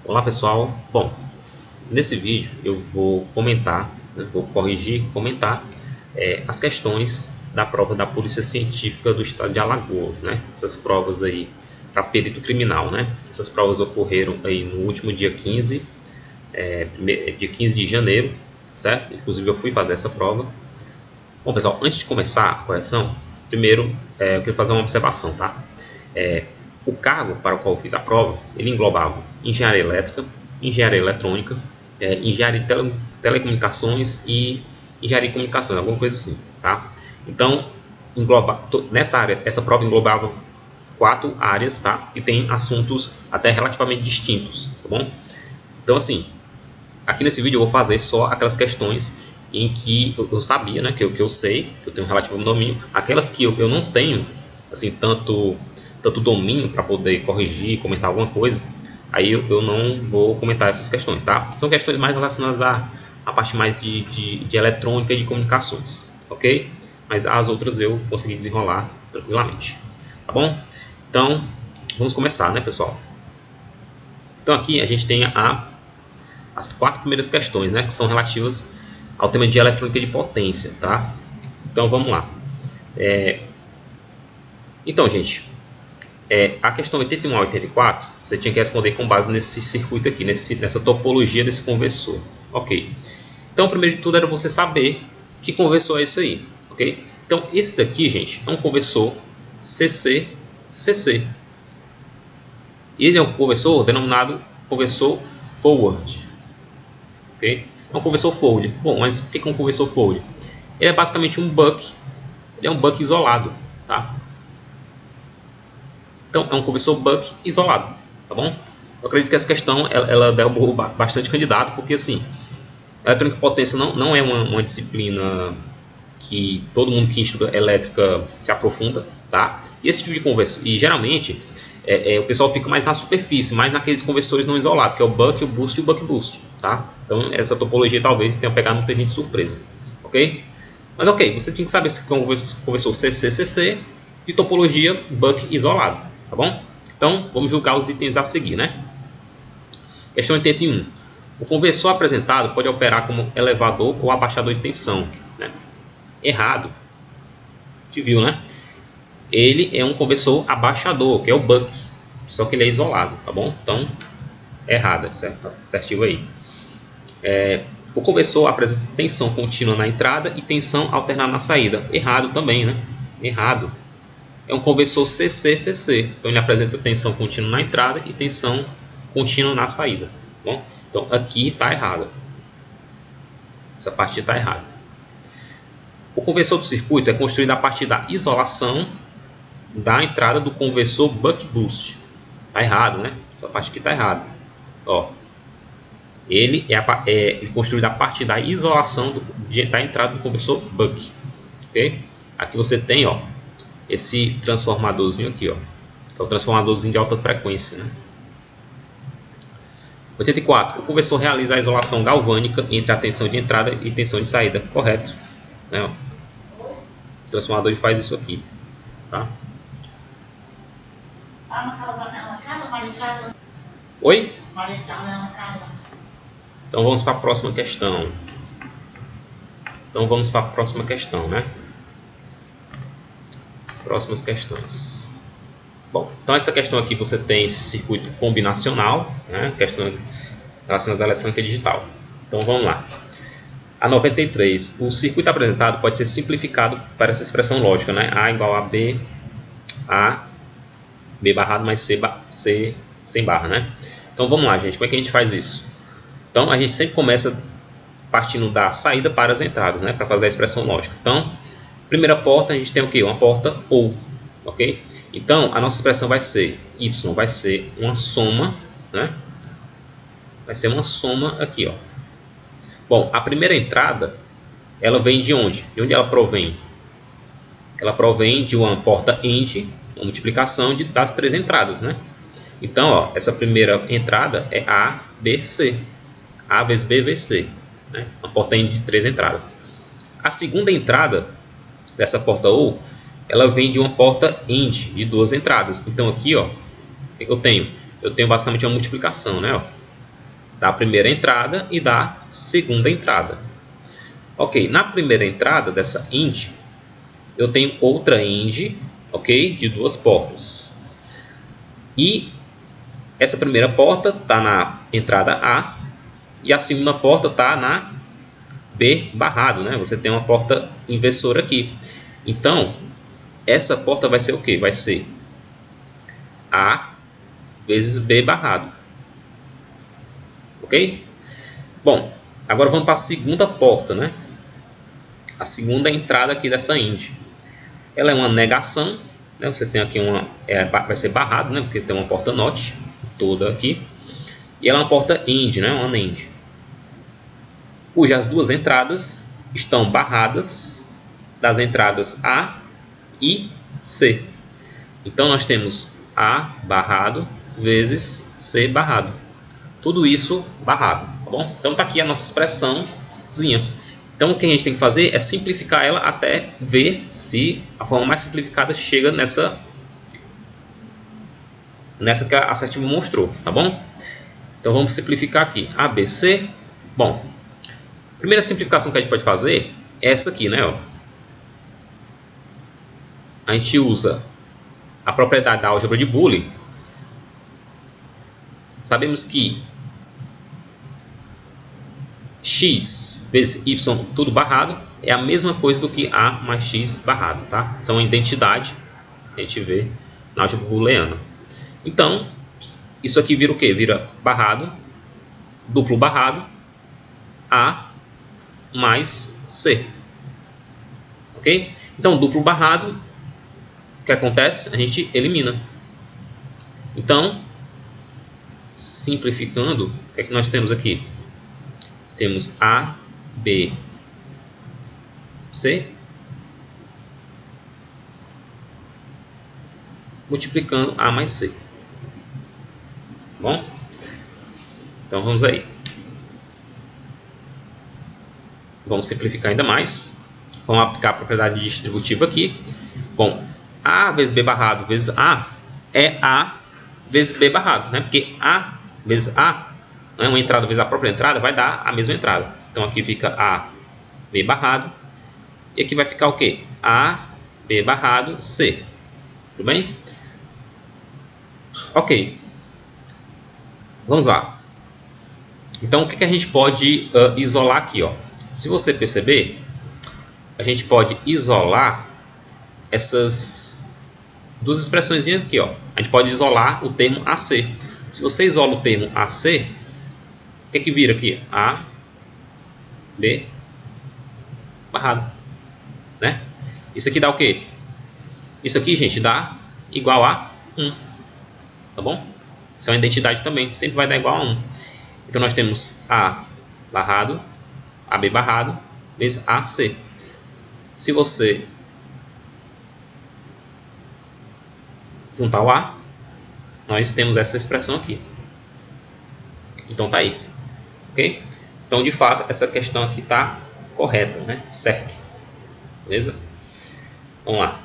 Olá pessoal, bom, nesse vídeo eu vou comentar, vou corrigir, comentar as questões da prova da Polícia Científica do Estado de Alagoas, né? Essas provas aí para perito criminal, né? Essas provas ocorreram aí no último dia 15, dia 15 de janeiro, certo? Inclusive eu fui fazer essa prova. Bom pessoal, antes de começar a correção, primeiro eu quero fazer uma observação, tá? O cargo para o qual eu fiz a prova, ele englobava engenharia elétrica, engenharia eletrônica, engenharia de telecomunicações e engenharia de comunicações, alguma coisa assim, tá? Então, nessa área, essa prova englobava 4 áreas, tá? E tem assuntos até relativamente distintos, tá bom? Então, assim, aqui nesse vídeo eu vou fazer só aquelas questões em que eu sabia, né, que eu sei, que eu tenho um relativo domínio, aquelas que eu não tenho, assim, tanto domínio para poder corrigir e comentar alguma coisa, aí eu não vou comentar essas questões, tá? São questões mais relacionadas à parte mais de eletrônica e de comunicações, ok? Mas as outras eu consegui desenrolar tranquilamente, tá bom? Então, vamos começar, né, pessoal? Então aqui a gente tem as 4 primeiras questões, né, que são relativas ao tema de eletrônica de potência, tá? Então vamos lá. Então, gente, a questão 81 a 84, você tinha que responder com base nesse circuito aqui, nessa topologia desse conversor. Ok. Então, primeiro de tudo era você saber que conversor é esse aí. Ok? Então, esse daqui, gente, é um conversor CC-CC. E ele é um conversor denominado conversor forward. Ok? É um conversor forward. Bom, mas o que é um conversor forward? Ele é basicamente um buck. Ele é um buck isolado, tá? Então, é um conversor buck isolado, tá bom? Eu acredito que essa questão, ela derrubou bastante candidato, porque, assim, eletrônica de potência não é uma disciplina que todo mundo que estuda elétrica se aprofunda, tá? E esse tipo de conversor, e geralmente, o pessoal fica mais na superfície, mais naqueles conversores não isolados, que é o buck, o boost e o buck boost, tá? Então, essa topologia talvez tenha pegado muita gente de surpresa, ok? Mas, ok, você tem que saber se é um conversor CC-CC de topologia buck isolado, tá bom? Então, vamos julgar os itens a seguir, né? Questão 81. O conversor apresentado pode operar como elevador ou abaixador de tensão, né? Errado. A gente viu, né? Ele é um conversor abaixador, que é o buck, só que ele é isolado, tá bom? Então, errada, certo? Certinho aí. O conversor apresenta tensão contínua na entrada e tensão alternada na saída. Errado também, né? Errado. É um conversor CC-CC. Então, ele apresenta tensão contínua na entrada e tensão contínua na saída. Tá bom? Então, aqui está errado. Essa parte está errada. O conversor do circuito é construído a partir da isolação da entrada do conversor buck-boost. Está errado, né? Essa parte aqui está errada. Ó, ele é construído a partir da isolação da entrada do conversor buck. Ok? Aqui você tem, ó, esse transformadorzinho aqui, ó, que é o transformadorzinho de alta frequência, né? 84. O conversor realiza a isolação galvânica entre a tensão de entrada e tensão de saída. Correto. Né? O transformador faz isso aqui. Tá? Oi? Então vamos para a próxima questão. Né? As próximas questões. Bom, então essa questão aqui você tem esse circuito combinacional, né? Questão relacionada à eletrônica digital. Então vamos lá. A 93. O circuito apresentado pode ser simplificado para essa expressão lógica, né? A igual a B barrado mais C sem barra, né? Então vamos lá, gente. Como é que a gente faz isso? Então a gente sempre começa partindo da saída para as entradas, né? Para fazer a expressão lógica. Então, primeira porta a gente tem o quê? Uma porta OU, ok? Então a nossa expressão vai ser Y, vai ser uma soma, né? Vai ser uma soma aqui, ó. Bom, a primeira entrada, ela vem de onde? De onde ela provém? Ela provém de uma porta AND, uma multiplicação das 3 entradas, né? Então, ó, essa primeira entrada é A, B, C. A vezes B vezes C. Né? Uma porta AND de 3 entradas. A segunda entrada dessa porta OU, ela vem de uma porta AND de 2 entradas. Então, aqui, ó, o que eu tenho? Eu tenho basicamente uma multiplicação, né? Ó. da primeira entrada e da segunda entrada. Ok, na primeira entrada dessa IND, eu tenho outra IND, ok, de 2 portas. E essa primeira porta está na entrada A e a segunda porta está na B barrado, né? Você tem uma porta inversora aqui. Então, essa porta vai ser o quê? Vai ser A vezes B barrado. Ok? Bom, agora vamos para a segunda porta, né? A segunda entrada aqui dessa IND. Ela é uma negação, né? Você tem aqui uma... vai ser barrado, né? Porque tem uma porta NOT toda aqui. E ela é uma porta IND, né? Uma NAND. Cujas 2 entradas estão barradas das entradas A e C. Então, nós temos A barrado vezes C barrado. Tudo isso barrado, tá bom? Então, está aqui a nossa expressãozinha. Então, o que a gente tem que fazer é simplificar ela até ver se a forma mais simplificada chega nessa que a assertiva mostrou, tá bom? Então, vamos simplificar aqui. ABC. Bom, a primeira simplificação que a gente pode fazer é essa aqui, né? Ó. A gente usa a propriedade da álgebra de Boole. Sabemos que x vezes y, tudo barrado, é a mesma coisa do que a mais x barrado, tá? São a identidade que a gente vê na álgebra booleana. Então, isso aqui vira o quê? Vira barrado, duplo barrado, a mais c. Ok? Então, duplo barrado, o que acontece? A gente elimina. Então, simplificando, o que é que nós temos aqui? Temos A, B, C, multiplicando A mais C. Bom? Então, vamos aí. Vamos simplificar ainda mais. Vamos aplicar a propriedade distributiva aqui. Bom, A vezes B barrado vezes A é A vezes B barrado, né? Porque A vezes A, né? Uma entrada vezes a própria entrada, vai dar a mesma entrada. Então, aqui fica A, B barrado. E aqui vai ficar o quê? A, B barrado, C. Tudo bem? Ok. Vamos lá. Então, o que a gente pode isolar aqui? Ó? Se você perceber, a gente pode isolar essas duas expressões aqui. Ó. A gente pode isolar o termo AC. Se você isola o termo AC, o que vira aqui? A, B, barrado. Né? Isso aqui dá o quê? Isso aqui, gente, dá igual a 1. Tá bom? Isso é uma identidade também, sempre vai dar igual a 1. Então, nós temos A barrado, AB barrado, vezes AC. Se você juntar o A, nós temos essa expressão aqui. Então, tá aí. Ok? Então, de fato, essa questão aqui está correta, né? Certo. Beleza? Vamos lá.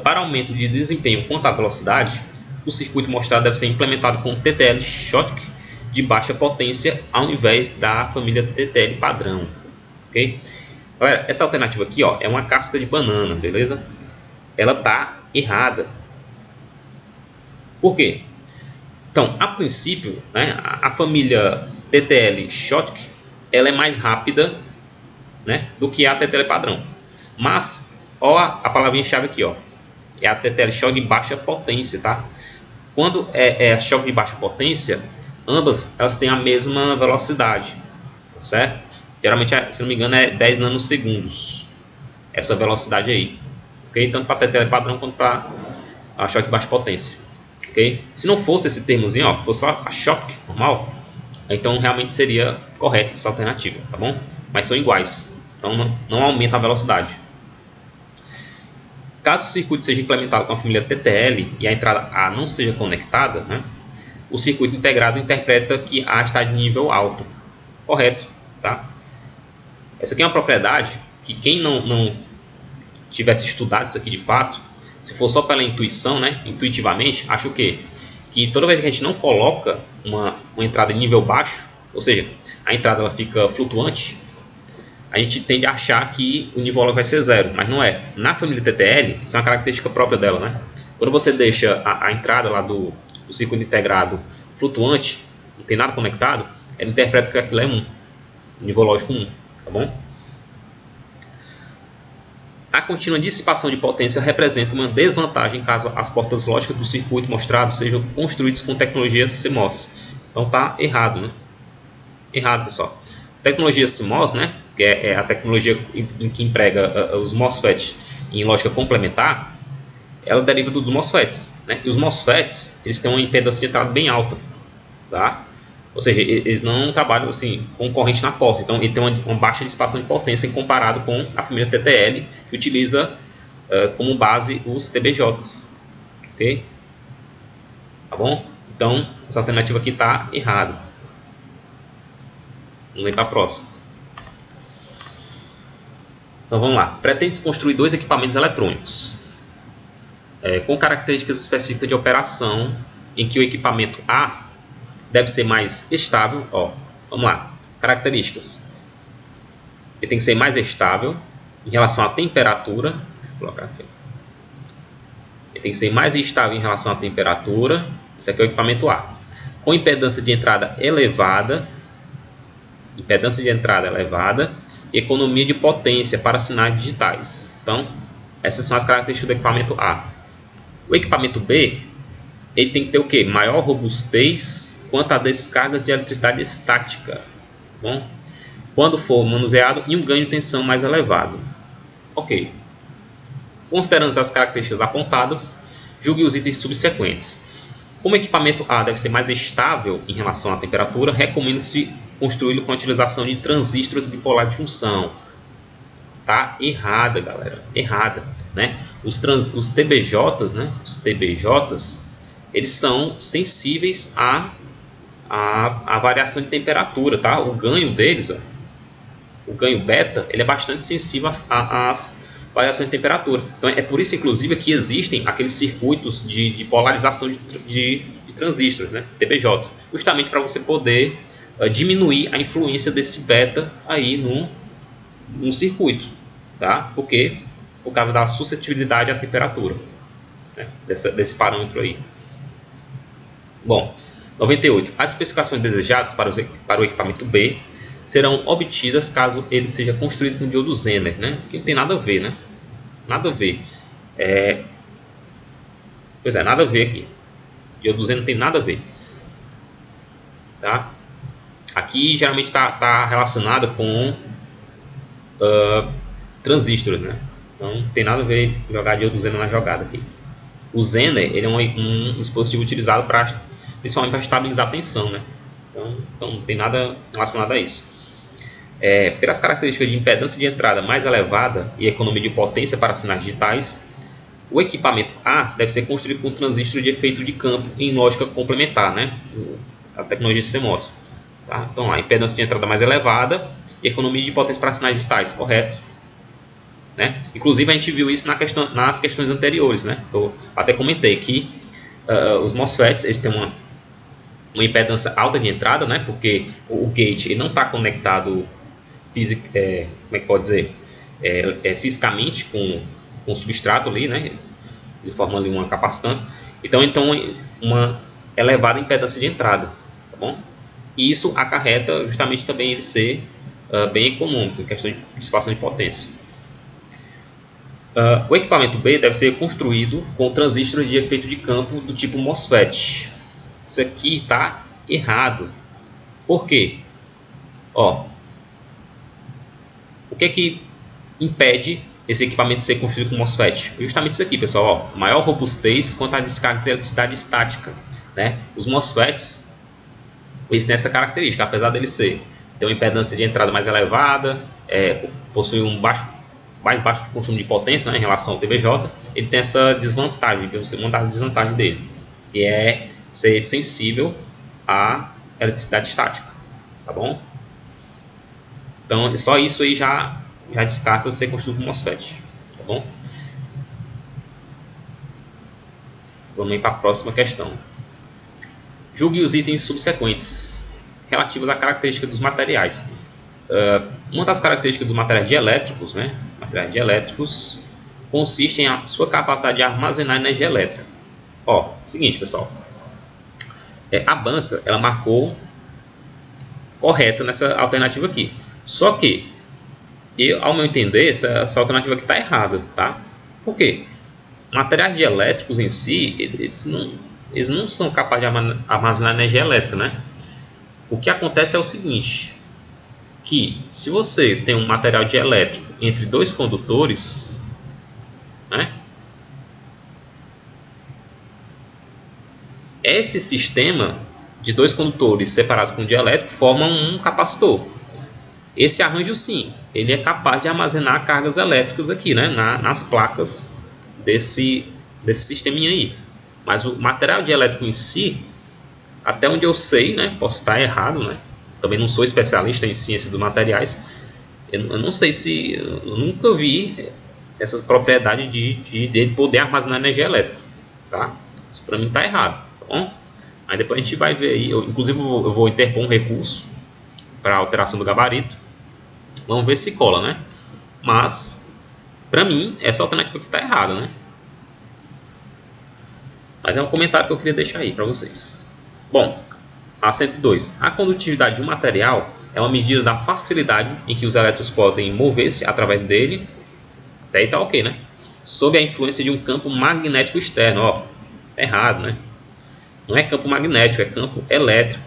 Para aumento de desempenho quanto à velocidade, o circuito mostrado deve ser implementado com TTL Schottky de baixa potência ao invés da família TTL padrão. Ok? Galera, essa alternativa aqui, ó, é uma casca de banana, beleza? Ela tá errada. Por quê? Então, a princípio, né, a família TTL Schottky, ela é mais rápida, né, do que a TTL padrão. Mas, ó, a palavrinha-chave aqui, ó, é a TTL Schottky de baixa potência, tá? Quando é choque de baixa potência, ambas elas têm a mesma velocidade, tá certo? Geralmente, se não me engano, é 10 nanosegundos essa velocidade aí, ok? Tanto para TTL padrão quanto para a choque de baixa potência, ok? Se não fosse esse termozinho, ó, fosse só a choque normal, então realmente seria correta essa alternativa, tá bom? Mas são iguais, então não aumenta a velocidade. Caso o circuito seja implementado com a família TTL e a entrada A não seja conectada, né, o circuito integrado interpreta que A está de nível alto. Correto, tá? Essa aqui é uma propriedade que quem não tivesse estudado isso aqui de fato, se for só pela intuição, né, intuitivamente, acha o quê? Que toda vez que a gente não coloca uma entrada em nível baixo, ou seja, a entrada ela fica flutuante, a gente tende a achar que o nível log vai ser zero, mas não é. Na família TTL, isso é uma característica própria dela, né? Quando você deixa a entrada lá do circuito integrado flutuante, não tem nada conectado, ela interpreta que aquilo é 1, nível lógico 1, tá bom? A contínua dissipação de potência representa uma desvantagem caso as portas lógicas do circuito mostrado sejam construídas com tecnologia CMOS. Então tá errado, né? Errado, pessoal. Tecnologia CMOS, né, que é a tecnologia em que emprega os MOSFETs em lógica complementar, ela deriva dos MOSFETs, né? E os MOSFETs, eles têm uma impedância de entrada bem alta, tá? Ou seja, eles não trabalham assim com corrente na porta, então ele tem uma baixa dissipação de potência em comparado com a família TTL, que utiliza como base os TBJs, ok? Tá bom? Então essa alternativa aqui está errada. Vamos ler para a próxima. Então vamos lá. Pretende-se construir dois equipamentos eletrônicos com características específicas de operação, em que o equipamento A deve ser mais estável. Ó, vamos lá. Características. Ele tem que ser mais estável em relação à temperatura. Deixa eu colocar aqui. Ele tem que ser mais estável em relação à temperatura. Isso aqui é o equipamento A. Com impedância de entrada elevada. E economia de potência para sinais digitais. Então, essas são as características do equipamento A. O equipamento B, ele tem que ter o quê? Maior robustez quanto a descargas de eletricidade estática. Bom, quando for manuseado, e um ganho de tensão mais elevado. Ok. Considerando as características apontadas, julgue os itens subsequentes. Como o equipamento A deve ser mais estável em relação à temperatura, recomenda-se construí-lo com a utilização de transistores bipolares de junção. Tá errada, galera. Errada, né? Os TBJs, né? Os TBJs, eles são sensíveis à variação de temperatura, tá? O ganho deles, ó, o ganho beta, ele é bastante sensível às variações de temperatura. Então é por isso, inclusive, que existem aqueles circuitos de polarização de transistores, né? TBJs, justamente para você poder diminuir a influência desse beta aí no circuito, tá? Por quê? Por causa da suscetibilidade à temperatura, né? desse parâmetro aí. Bom, 98. As especificações desejadas para o equipamento B serão obtidas caso ele seja construído com diodo Zener, né? Que não tem nada a ver, né? Nada a ver. Pois é, nada a ver aqui. Diodo Zener não tem nada a ver, tá? Aqui geralmente está relacionado com transistores, né? Então não tem nada a ver jogar diodo Zener na jogada aqui. O Zener, ele é um dispositivo utilizado principalmente para estabilizar a tensão, né? Então não tem nada relacionado a isso. Pelas características de impedância de entrada mais elevada e economia de potência para sinais digitais, o equipamento A deve ser construído com transistor de efeito de campo em lógica complementar, né? A tecnologia CMOS. Tá? Então, a impedância de entrada mais elevada e economia de potência para sinais digitais, correto? Né? Inclusive, a gente viu isso nas questões anteriores, né? Eu até comentei que os MOSFETs eles têm uma impedância alta de entrada, né? Porque o gate ele não está conectado como é que pode dizer? Fisicamente com o substrato ali, né? Ele forma ali uma capacitância. Então uma elevada impedância de entrada, tá bom? E isso acarreta justamente também ele ser bem econômico em questão de dissipação de potência. O equipamento B deve ser construído com transistores de efeito de campo do tipo MOSFET. Isso aqui está errado. Por quê? Ó, o que é que impede esse equipamento de ser construído com MOSFET? Justamente isso aqui, pessoal. Ó, maior robustez quanto à descarga de eletricidade estática, né? Os MOSFETs eles têm essa característica, apesar dele ter uma impedância de entrada mais elevada, possui mais baixo consumo de potência, né, em relação ao TBJ, ele tem essa desvantagem, que é uma das desvantagens dele, que é ser sensível à eletricidade estática, tá bom? Então, só isso aí já descarta ser construído com MOSFET, tá bom? Vamos ir para a próxima questão. Julgue os itens subsequentes relativos à característica dos materiais. Uma das características dos materiais dielétricos, né? Materiais dielétricos consiste em a sua capacidade de armazenar energia elétrica. Ó, seguinte, pessoal. A banca, ela marcou correto nessa alternativa aqui. Só que, ao meu entender, essa alternativa aqui está errada, tá? Por quê? Materiais dielétricos em si, eles não são capazes de armazenar energia elétrica, né? O que acontece é o seguinte, que se você tem um material dielétrico entre dois condutores, né? Esse sistema de dois condutores separados por um dielétrico forma um capacitor. Esse arranjo, sim, ele é capaz de armazenar cargas elétricas aqui, né, nas placas desse sisteminha aí. Mas o material dielétrico em si, até onde eu sei, né, posso estar errado, né, também não sou especialista em ciência dos materiais, eu não sei se, eu nunca vi essa propriedade de poder armazenar energia elétrica, tá? Isso para mim está errado, tá bom? Aí depois a gente vai ver aí, inclusive eu vou interpor um recurso para alteração do gabarito, vamos ver se cola, né? Mas, para mim, essa alternativa aqui está errada, né? Mas é um comentário que eu queria deixar aí para vocês. Bom, a 102. A condutividade de um material é uma medida da facilidade em que os elétrons podem mover-se através dele. Até aí tá ok, né? Sob a influência de um campo magnético externo. Ó, é errado, né? Não é campo magnético, é campo elétrico.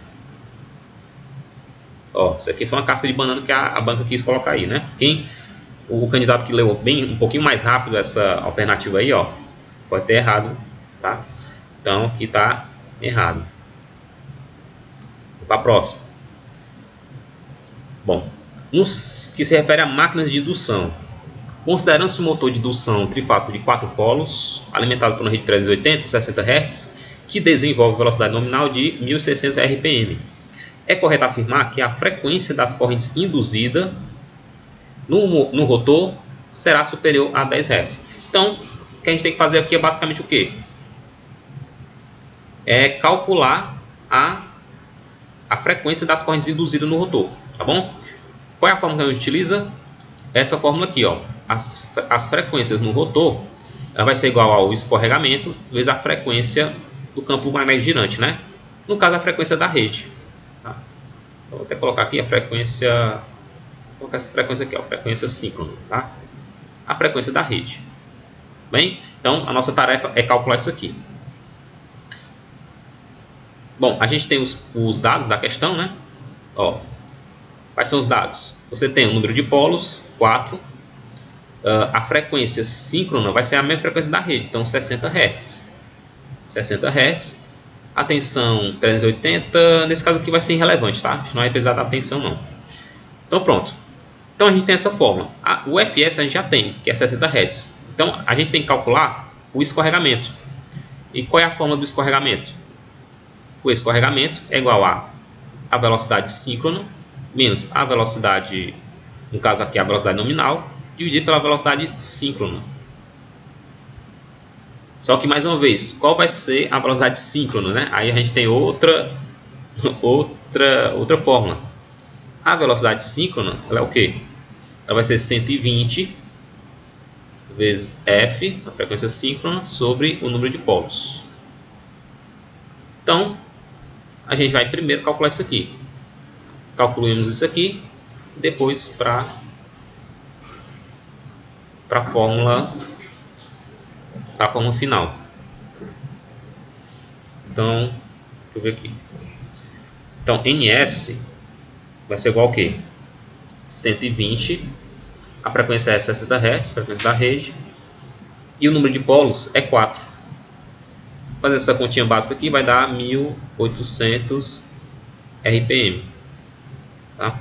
Ó, isso aqui foi uma casca de banana que a banca quis colocar aí, né? O candidato que leu um pouquinho mais rápido essa alternativa aí, ó, pode ter errado, tá? Então, aqui tá errado. Vou para a próxima. Bom, nos que se refere a máquinas de indução. Considerando-se um motor de indução trifásico de 4 polos, alimentado por uma rede de 380 e 60 Hz, que desenvolve velocidade nominal de 1.600 RPM. É correto afirmar que a frequência das correntes induzida no rotor será superior a 10 Hz. Então, o que a gente tem que fazer aqui é basicamente o quê? É calcular a frequência das correntes induzidas no rotor, tá bom? Qual é a fórmula que a gente utiliza? Essa fórmula aqui, ó. As frequências no rotor, ela vai ser igual ao escorregamento vezes a frequência do campo magnético girante, né? No caso, a frequência da rede. Tá? Então, vou até colocar aqui a frequência. Vou colocar essa frequência aqui, ó, frequência síncrona, tá? A frequência da rede. Bem, então a nossa tarefa é calcular isso aqui. Bom, a gente tem os dados da questão, né? Ó, quais são os dados? Você tem o número de polos, 4. A frequência síncrona vai ser a mesma frequência da rede, então 60 Hz. 60 Hz. A tensão 380, nesse caso aqui vai ser irrelevante, tá? A gente não vai precisar da tensão, não. Então, pronto. Então, a gente tem essa fórmula. O Fs a gente já tem, que é 60 Hz. Então, a gente tem que calcular o escorregamento. E qual é a fórmula do escorregamento? O escorregamento é igual a velocidade síncrona menos a velocidade, no caso aqui a velocidade nominal, dividido pela velocidade síncrona. Só que, mais uma vez, qual vai ser a velocidade síncrona, né? Aí a gente tem outra fórmula. A velocidade síncrona, ela é o quê? Ela vai ser 120 vezes F, a frequência síncrona, sobre o número de polos. Então, a gente vai primeiro calcular isso aqui. Calculamos isso aqui, depois para a fórmula final. Então, deixa eu ver aqui. Então, NS vai ser igual ao quê? 120, a frequência é 60 Hz, a frequência da rede, e o número de polos é 4. Fazer essa continha básica aqui vai dar 1.800 RPM. Tá?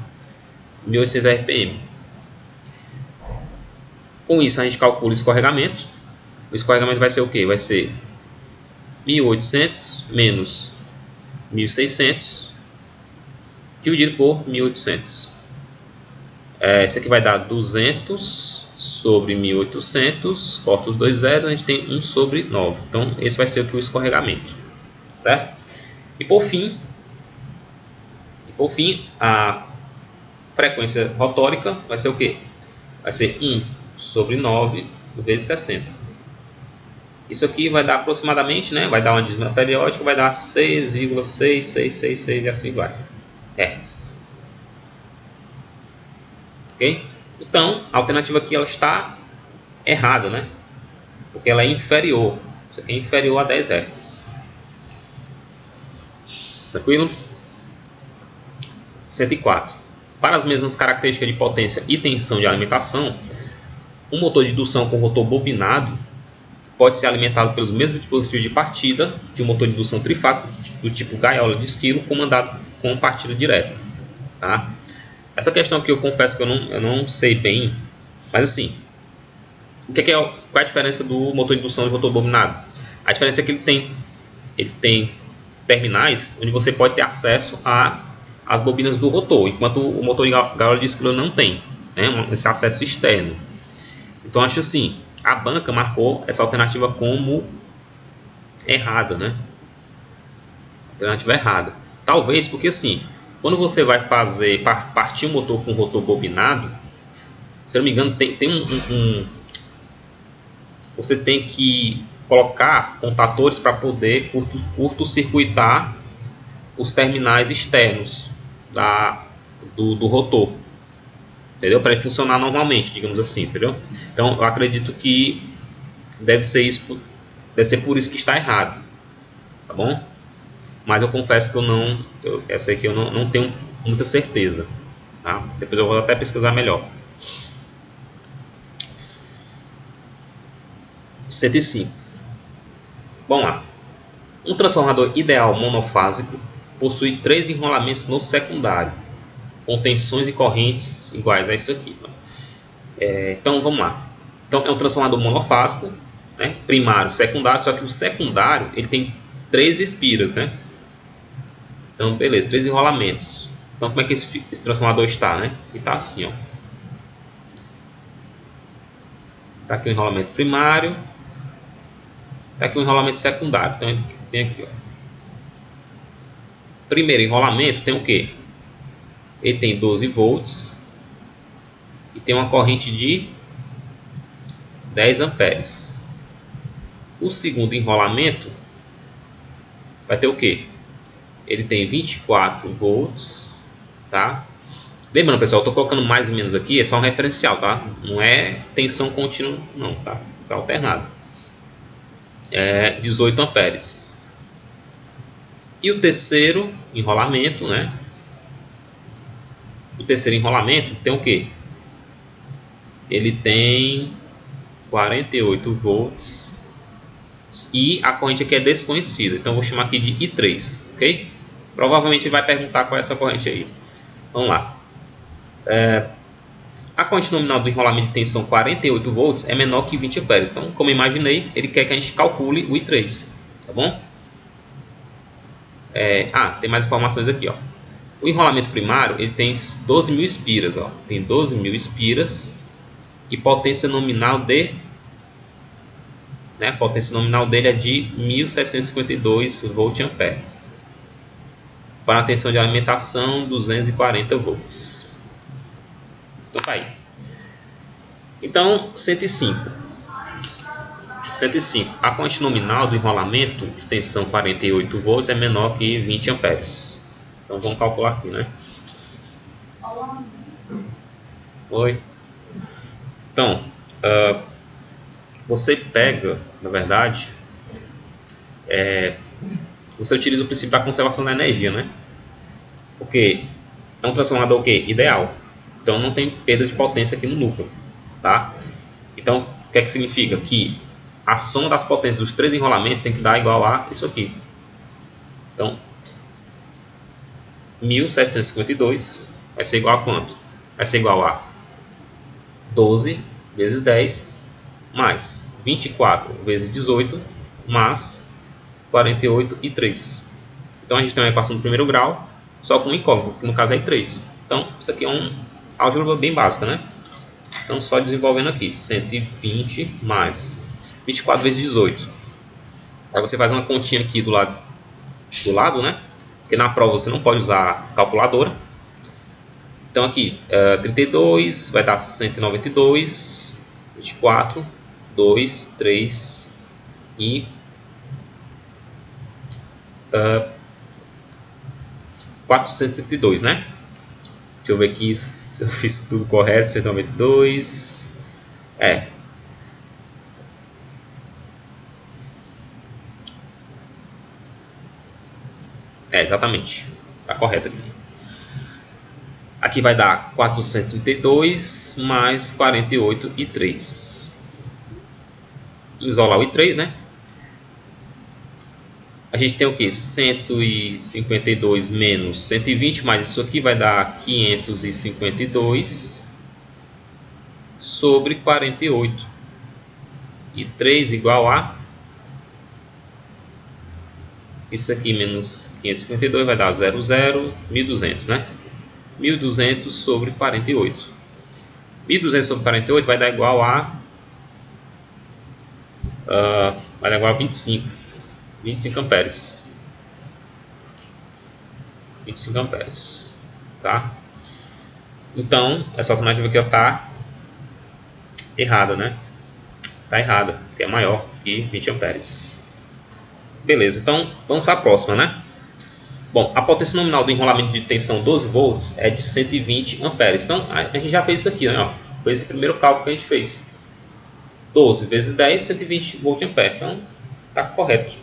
1.800 RPM. Com isso, a gente calcula o escorregamento. O escorregamento vai ser o quê? Vai ser 1.800 menos 1.600 dividido por 1.800. Esse aqui vai dar 200 sobre 1.800, corta os dois zeros, a gente tem 1 sobre 9. Então, esse vai ser o escorregamento, certo? E por fim, a frequência rotórica vai ser o quê? Vai ser 1 sobre 9 vezes 60. Isso aqui vai dar aproximadamente, né? Vai dar uma dízima periódica, vai dar 6,6666 e assim vai. Hertz. Ok? Então, a alternativa aqui ela está errada, né? Porque ela é inferior. Isso aqui é inferior a 10 Hz. Tranquilo? 104. Para as mesmas características de potência e tensão de alimentação, um motor de indução com rotor bobinado pode ser alimentado pelos mesmos dispositivos de partida de um motor de indução trifásico do tipo gaiola de esquilo comandado com partida direta. Tá? Essa questão aqui eu confesso que eu não sei bem, mas assim, qual é a diferença do motor de indução e rotor bobinado? A diferença é que ele tem terminais onde você pode ter acesso às bobinas do rotor, enquanto o motor de gaiola de esquilo não tem, né, esse acesso externo. Então acho assim, a banca marcou essa alternativa como errada, né? Alternativa errada. Talvez porque assim, quando você vai fazer partir o motor com rotor bobinado, se eu não me engano, você tem que colocar contatores para poder curto-circuitar os terminais externos do rotor, entendeu? Para ele funcionar normalmente, digamos assim, entendeu? Então eu acredito que deve ser por isso que está errado, tá bom? Mas eu confesso que essa aqui eu não tenho muita certeza, tá? Depois eu vou até pesquisar melhor. 105. Vamos lá. Um transformador ideal monofásico possui 3 enrolamentos no secundário, com tensões e correntes iguais a isso aqui. Então vamos lá. Então é um transformador monofásico, né? Primário, secundário, só que o secundário ele tem 3 espiras, né? Então beleza, 3 enrolamentos. Então como é que esse transformador está, né? Ele está assim, ó. Está aqui o enrolamento primário, está aqui o enrolamento secundário. Então ele tem aqui, ó. Primeiro enrolamento tem o que? Ele tem 12 volts e tem uma corrente de 10 amperes. O segundo enrolamento vai ter o que? Ele tem 24 volts, tá? Lembrando, pessoal, eu estou colocando mais e menos aqui, é só um referencial, tá? Não é tensão contínua, não, tá? Isso é alternado. 18 amperes. E o terceiro enrolamento, né? O terceiro enrolamento tem o que? Ele tem 48 volts e a corrente aqui é desconhecida. Então, eu vou chamar aqui de I3, ok? Provavelmente ele vai perguntar qual é essa corrente aí. Vamos lá. A corrente nominal do enrolamento de tensão 48 volts é menor que 20 amperes. Então, como eu imaginei, ele quer que a gente calcule o I3, tá bom? Tem mais informações aqui, ó. O enrolamento primário ele tem 12.000 espiras, ó. Tem 12.000 espiras e potência nominal potência nominal dele é de 1.752 volt-ampere. Para a tensão de alimentação 240 volts. Então tá aí. Então 105. A corrente nominal do enrolamento de tensão 48 volts é menor que 20 amperes. Então vamos calcular aqui, né? Oi. Então, você pega, na verdade, você utiliza o princípio da conservação da energia, né? Porque é um transformador o quê? Ideal. Então não tem perda de potência aqui no núcleo, tá? Então, o que é que significa? Que a soma das potências dos 3 enrolamentos tem que dar igual a isso aqui. Então, 1.752 vai ser igual a quanto? Vai ser igual a 12 vezes 10 mais 24 vezes 18 mais 48 e 3. Então, a gente tem uma equação do primeiro grau só com um incógnito, que no caso é I3. Então, isso aqui é um álgebra bem básica, né? Então, só desenvolvendo aqui, 120 mais 24 vezes 18. Aí você faz uma continha aqui do lado, né? porque na prova você não pode usar calculadora. Então aqui, 32 vai dar 192, 24, 2, 3 e 472, né? Deixa eu ver aqui se eu fiz tudo correto. 192. É exatamente. Tá correto aqui. Aqui vai dar 432 mais 48 e 3. Isolar o I3, né? A gente tem o que? 152 menos 120, mais isso aqui vai dar 552 sobre 48. E 3 igual a... Isso aqui menos 552 vai dar 00, 1200, né? 1200 sobre 48. 1200 sobre 48 vai dar igual a... vai dar igual a 25 amperes. 25 amperes, tá? Então, essa alternativa aqui está errada, né? Está errada, porque é maior que 20 amperes. Beleza, então vamos para a próxima, né? Bom, a potência nominal do enrolamento de tensão 12 volts é de 120 amperes. Então, a gente já fez isso aqui, né? Ó, foi esse primeiro cálculo que a gente fez. 12 vezes 10, 120 volt ampere. Então, está correto.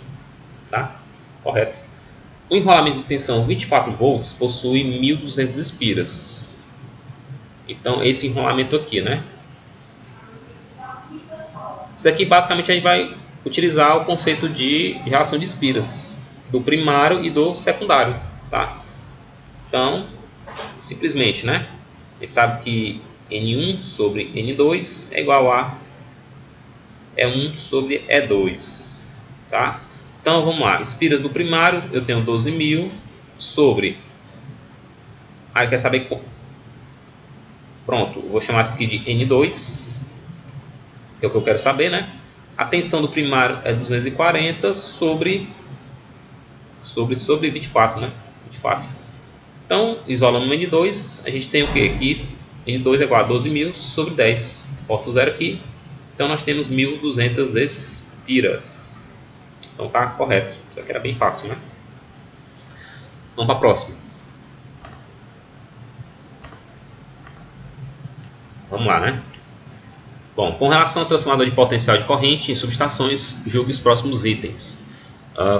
Tá? Correto. O enrolamento de tensão 24 volts possui 1200 espiras. Então, esse enrolamento aqui, né? Isso aqui, basicamente, a gente vai utilizar o conceito de relação de espiras do primário e do secundário, tá? Então, simplesmente, né? A gente sabe que N1 sobre N2 é igual a E1 sobre E2, tá? Então, vamos lá. Espiras do primário, eu tenho 12.000 sobre... Aí, quer saber... Pronto, eu vou chamar isso aqui de N2, que é o que eu quero saber, né? A tensão do primário é 240 sobre 24, né? 24. Então, isolando o N2, a gente tem o que aqui? N2 é igual a 12.000 sobre 10. Corta o zero aqui. Então, nós temos 1.200 espiras. Então, tá correto. Isso aqui era bem fácil, né? Vamos para a próxima. Vamos lá, né? Bom, com relação ao transformador de potencial de corrente em subestações, julgue os próximos itens.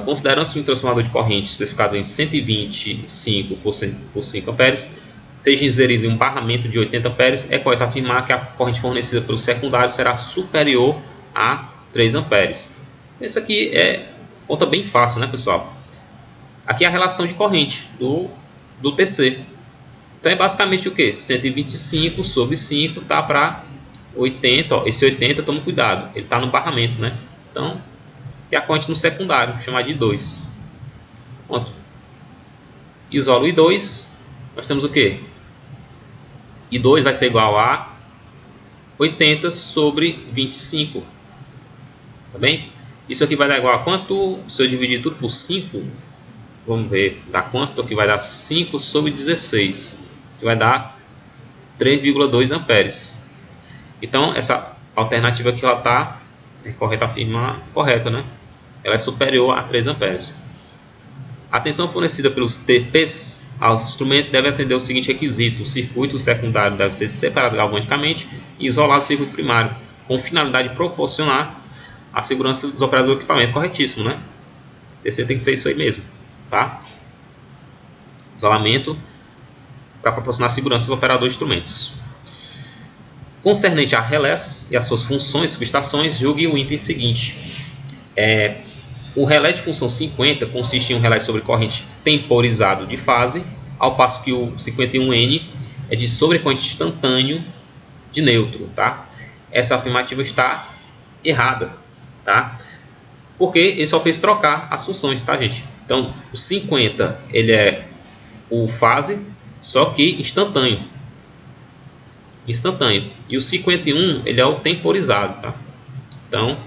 Considerando-se um transformador de corrente especificado em 125 por 5 amperes, seja inserido em um barramento de 80 amperes, é correto afirmar que a corrente fornecida pelo secundário será superior a 3 amperes. Então, isso aqui é conta bem fácil, né, pessoal? Aqui é a relação de corrente do TC. Então, é basicamente o que? 125 sobre 5 dá para 80. Ó, esse 80, toma cuidado, ele está no barramento, né? Então, e a corrente no secundário, chamar de 2. Pronto. Isola o I2, nós temos o que? I2 vai ser igual a 80 sobre 25. Tá bem? Isso aqui vai dar igual a quanto? Se eu dividir tudo por 5, vamos ver, dá quanto? Que vai dar 5 sobre 16. Que vai dar 3,2 amperes. Então, essa alternativa aqui, ela está, é correto afirmar, correta, né? Ela é superior a 3 amperes. A tensão fornecida pelos TPs aos instrumentos deve atender o seguinte requisito: o circuito secundário deve ser separado galvanicamente e isolado do circuito primário, com finalidade de proporcionar a segurança dos operadores do equipamento. Corretíssimo, né? TC tem que ser isso aí mesmo, tá? Isolamento para proporcionar segurança aos operadores de instrumentos. Concernente a relés e as suas funções e subestações, julgue o item seguinte. O relé de função 50 consiste em um relé sobre corrente temporizado de fase, ao passo que o 51N é de sobrecorrente instantâneo de neutro, tá? Essa afirmativa está errada, tá? Porque ele só fez trocar as funções, tá, gente? Então, o 50 ele é o fase, só que instantâneo. E o 51 ele é o temporizado, tá? Então,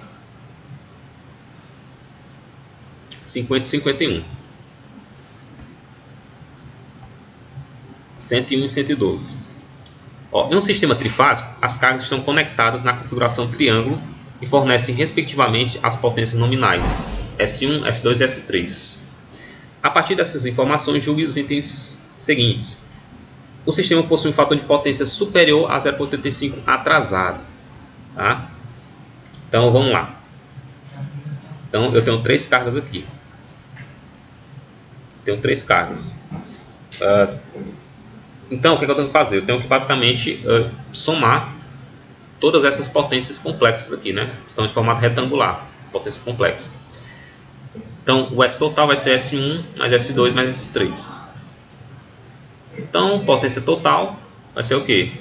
50 e 51. 101 e 112. Ó, em um sistema trifásico, as cargas estão conectadas na configuração triângulo e fornecem respectivamente as potências nominais S1, S2 e S3. A partir dessas informações, julgue os itens seguintes. O sistema possui um fator de potência superior a 0,85 atrasado. Tá? Então, vamos lá. Então, eu tenho 3 cargas aqui. Tenho 3 cargas. Então, o que eu tenho que fazer? Eu tenho que basicamente somar todas essas potências complexas aqui, né? Estão de formato retangular, potência complexa. Então, o S total vai ser S1 mais S2 mais S3. Então, potência total vai ser o quê?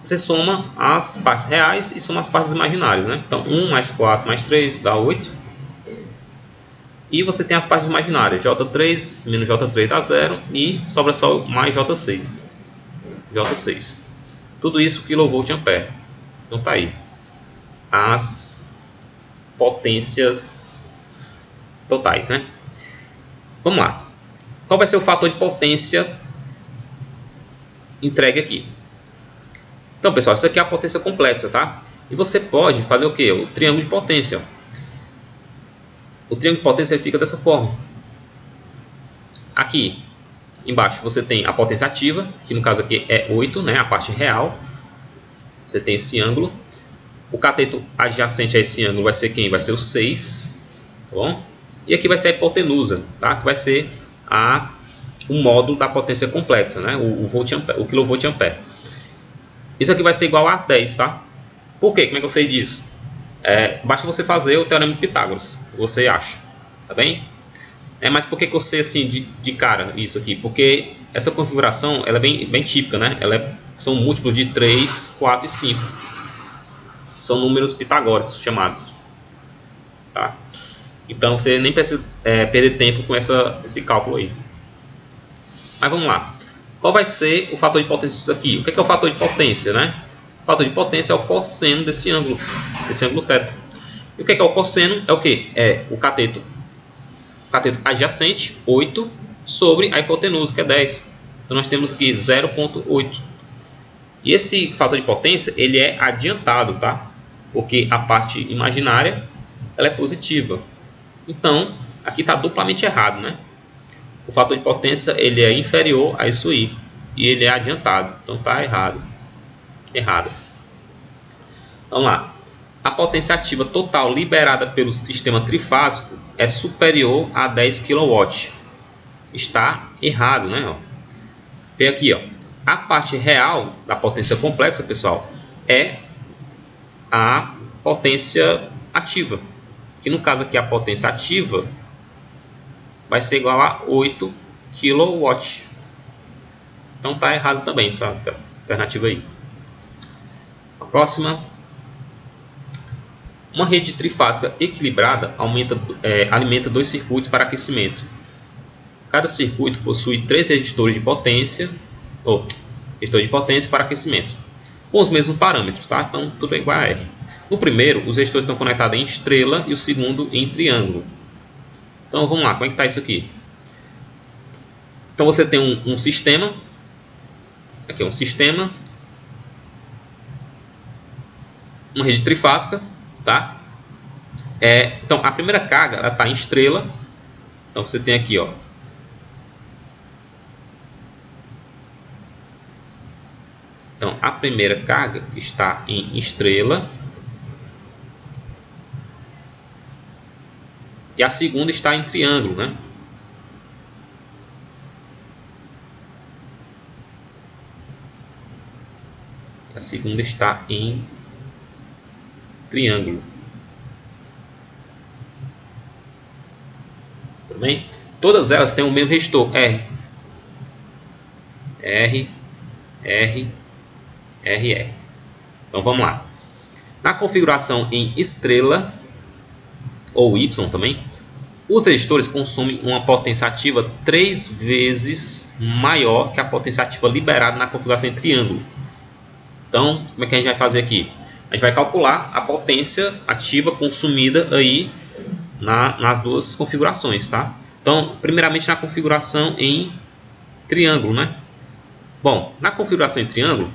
Você soma as partes reais e soma as partes imaginárias, né? Então, 1 mais 4 mais 3 dá 8. E você tem as partes imaginárias. J3 menos J3 dá 0. E sobra só mais J6. J6. Tudo isso kV/A. Então, tá aí. As potências totais, né? Vamos lá. Qual vai ser o fator de potência entregue aqui? Então, pessoal, isso aqui é a potência complexa, tá? E você pode fazer o quê? O triângulo de potência. O triângulo de potência fica dessa forma. Aqui embaixo você tem a potência ativa, que no caso aqui é 8, né? A parte real. Você tem esse ângulo. O cateto adjacente a esse ângulo vai ser quem? Vai ser o 6, tá bom? E aqui vai ser a hipotenusa, tá? Que vai ser o módulo da potência complexa, né? O kV/A. Isso aqui vai ser igual a 10, tá? Por quê? Como é que eu sei disso? Basta você fazer o teorema de Pitágoras, você acha, tá bem? Mas por que eu sei assim de cara isso aqui? Porque essa configuração ela é bem típica, né? São múltiplos de 3, 4 e 5. São números pitagóricos chamados, tá? Então você nem precisa perder tempo com esse cálculo aí. Mas vamos lá. Qual vai ser o fator de potência disso aqui? O que é o fator de potência, né? O fator de potência é o cosseno desse ângulo θ. E o que é o cosseno? É o que? É o cateto adjacente, 8, sobre a hipotenusa, que é 10. Então nós temos aqui 0,8. E esse fator de potência, ele é adiantado, tá? Porque a parte imaginária, ela é positiva. Então, aqui está duplamente errado, né? O fator de potência, ele é inferior a isso aí. E ele é adiantado. Então, está errado. Errado. Vamos lá. A potência ativa total liberada pelo sistema trifásico é superior a 10 kW. Está errado, né? Ó. Vem aqui, ó. A parte real da potência complexa, pessoal, é a potência ativa. Que no caso aqui a potência ativa vai ser igual a 8 kW. Então tá errado também essa alternativa aí. A próxima. Uma rede trifásica equilibrada alimenta 2 circuitos para aquecimento. Cada circuito possui 3 resistores de potência, para aquecimento, com os mesmos parâmetros, tá? Então tudo é igual a R. No primeiro, os resistores estão conectados em estrela e o segundo em triângulo. Então vamos lá, como é que está isso aqui? Então você tem um sistema, aqui é um sistema, uma rede trifásica, tá? Então a primeira carga está em estrela, então você tem aqui, ó, então a primeira carga está em estrela e a segunda está em triângulo, né? A segunda está em triângulo. Tudo bem? Todas elas têm o mesmo resistor, R. R, R, R, R. Então vamos lá. Na configuração em estrela, ou Y também, os resistores consomem uma potência ativa 3 vezes maior que a potência ativa liberada na configuração em triângulo. Então, como é que a gente vai fazer aqui? A gente vai calcular a potência ativa consumida aí nas duas configurações, tá? Então, primeiramente na configuração em triângulo, né? Bom, na configuração em triângulo,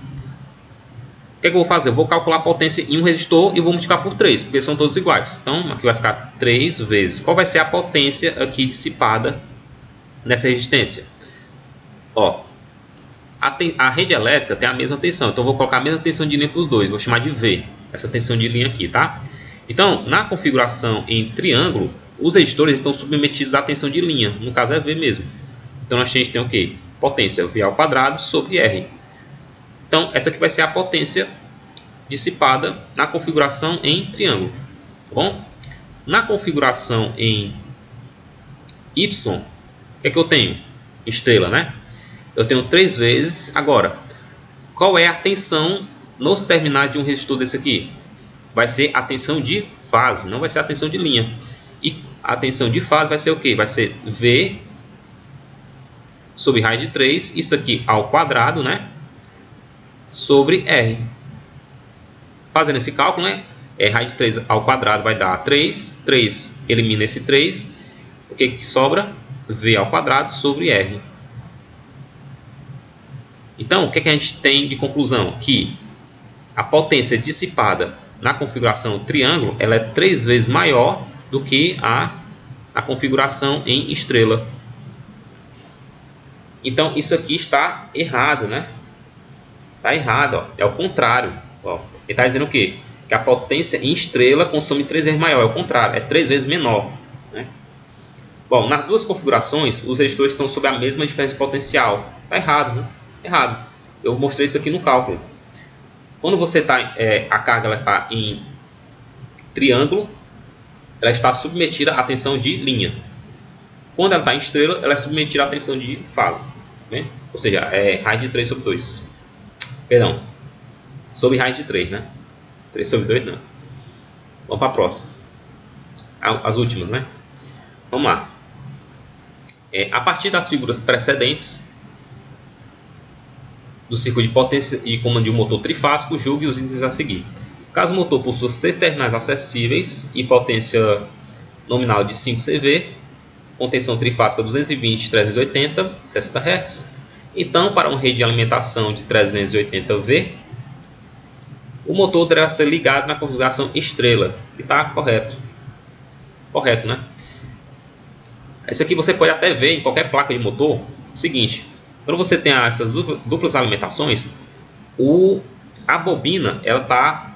o que é que eu vou fazer? Eu vou calcular a potência em um resistor e vou multiplicar por 3, porque são todos iguais. Então, aqui vai ficar 3 vezes. Qual vai ser a potência aqui dissipada nessa resistência? Ó, a rede elétrica tem a mesma tensão, então eu vou colocar a mesma tensão de linha para os dois. Vou chamar de V, essa tensão de linha aqui, tá? Então, na configuração em triângulo, os resistores estão submetidos à tensão de linha. No caso é V mesmo. Então, a gente tem o quê? Potência V ao quadrado sobre R. Então, essa aqui vai ser a potência dissipada na configuração em triângulo. Tá bom? Na configuração em Y, o que é que eu tenho? Estrela, né? Eu tenho 3 vezes. Agora, qual é a tensão nos terminais de um resistor desse aqui? Vai ser a tensão de fase, não vai ser a tensão de linha. E a tensão de fase vai ser o quê? Vai ser V sobre raiz de 3, isso aqui ao quadrado, né? Sobre R. Fazendo esse cálculo, né? Raiz de 3 ao quadrado vai dar 3. 3 elimina esse 3. O que sobra? V ao quadrado sobre R. Então, o que a gente tem de conclusão? Que a potência dissipada na configuração triângulo ela é 3 vezes maior do que a configuração em estrela. Então, isso aqui está errado, né? Está errado, ó. É o contrário. Ó. Ele está dizendo o quê? Que a potência em estrela consome 3 vezes maior. É o contrário, é 3 vezes menor, né? Bom, nas duas configurações, os resistores estão sob a mesma diferença de potencial. Está errado, né? Errado. Eu mostrei isso aqui no cálculo. Quando você está, a carga está em triângulo, ela está submetida à tensão de linha. Quando ela está em estrela, ela é submetida à tensão de fase. Né? Ou seja, é raiz de 3 sobre 2. Perdão, sobre raiz de 3, né? 3 sobre 2 não. Vamos para a próxima. As últimas, né? Vamos lá. A partir das figuras precedentes do círculo de potência e comando de um motor trifásico, julgue os itens a seguir. Caso o motor possua 6 terminais acessíveis e potência nominal de 5 CV, com tensão trifásica 220, 380, 60 Hz, então, para uma rede de alimentação de 380 V, o motor deverá ser ligado na configuração estrela, que está correto. Correto, né? Isso aqui você pode até ver em qualquer placa de motor. O seguinte, quando você tem essas duplas alimentações, a bobina ela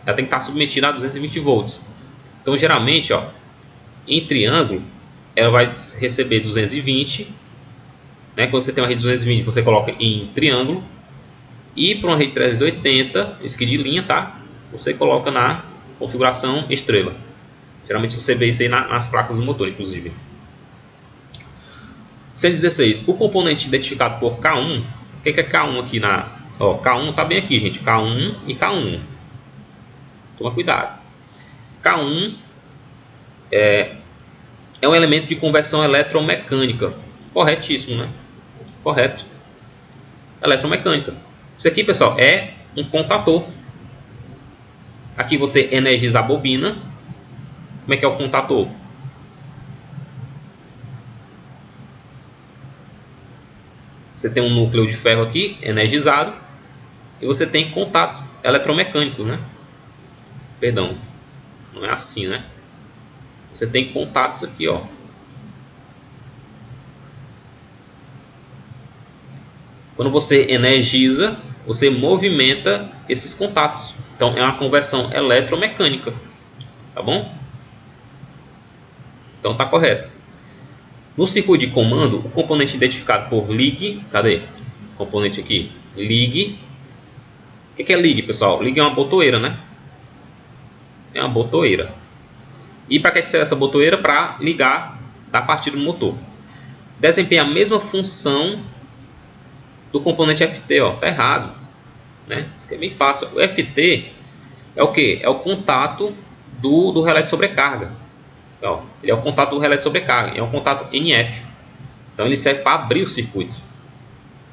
tem que estar submetida a 220 volts. Então, geralmente, ó, em triângulo, ela vai receber 220. Né? Quando você tem uma rede de 220, você coloca em triângulo. E para uma rede 380, isso aqui de linha, tá? Você coloca na configuração estrela. Geralmente você vê isso aí nas placas do motor, inclusive. 116. O componente identificado por K1. O que é K1 aqui na... Ó, K1 tá bem aqui, gente. K1 e K1. Toma cuidado. K1 é um elemento de conversão eletromecânica. Corretíssimo, né? Correto. Eletromecânica. Isso aqui, pessoal, é um contator. Aqui você energiza a bobina. Como é que é o contator? Você tem um núcleo de ferro aqui, energizado. E você tem contatos eletromecânicos, né? Perdão, não é assim, né? Você tem contatos aqui, ó. Quando você energiza, você movimenta esses contatos. Então, é uma conversão eletromecânica. Tá bom? Então, tá correto. No circuito de comando, o componente identificado por lig... Cadê? O componente aqui. Lig. O que é lig, pessoal? Lig é uma botoeira, né? É uma botoeira. E para que serve essa botoeira? Para ligar da partida do motor. Desempenha a mesma função do componente FT, ó, tá errado, né? Isso aqui é bem fácil. O FT é o que? É o contato do relé de sobrecarga. Ó, ele é o contato do relé de sobrecarga, é um contato NF. Então ele serve para abrir o circuito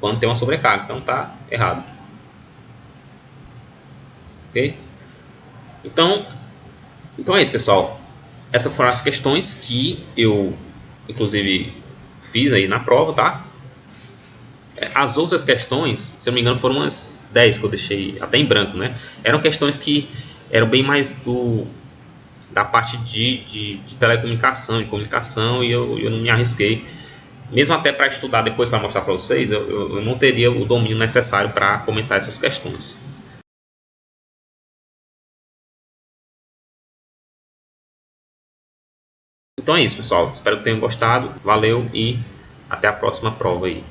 quando tem uma sobrecarga. Então tá errado. Ok? Então é isso, pessoal. Essas foram as questões que eu, inclusive, fiz aí na prova, tá? As outras questões, se eu não me engano, foram umas 10 que eu deixei até em branco, né? Eram questões que eram bem mais da parte de telecomunicação, de comunicação, e eu não me arrisquei. Mesmo até para estudar depois para mostrar para vocês, eu não teria o domínio necessário para comentar essas questões. Então é isso, pessoal. Espero que tenham gostado. Valeu e até a próxima prova aí.